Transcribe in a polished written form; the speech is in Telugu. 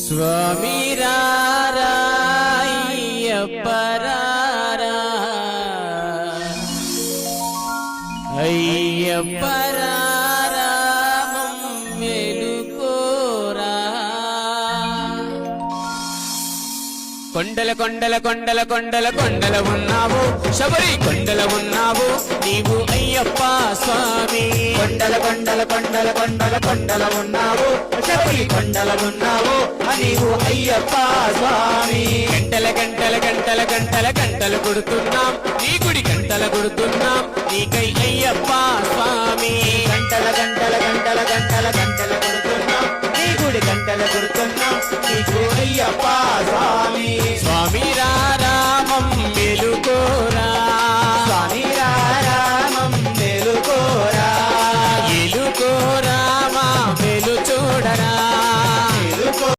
స్వామి రారా అయ్యప్ప రారా అయ్యప్ప రారా మమ్మెలుకోరా కొండల కొండల కొండల కొండల కొండల ఉన్నావు శబరి కొండల ఉన్నావు నీవు అయ్యప్ప స్వామి కొండల కొండల కొండల కొండల కొండల ఉన్నావు శబరి కొండల ఉన్నావు నీవు అయ్యప్ప స్వామి గంటల గంటల గంటల గంటల గంటలు కొడుతున్నాం నీ గుడి గంటల కొడుతున్నాం నీకై అయ్యప్ప స్వామి గంటల గంటల గంటల గంటల గంటల కొడుతున్నాం నీ గుడి గంటల కొడుతున్నాం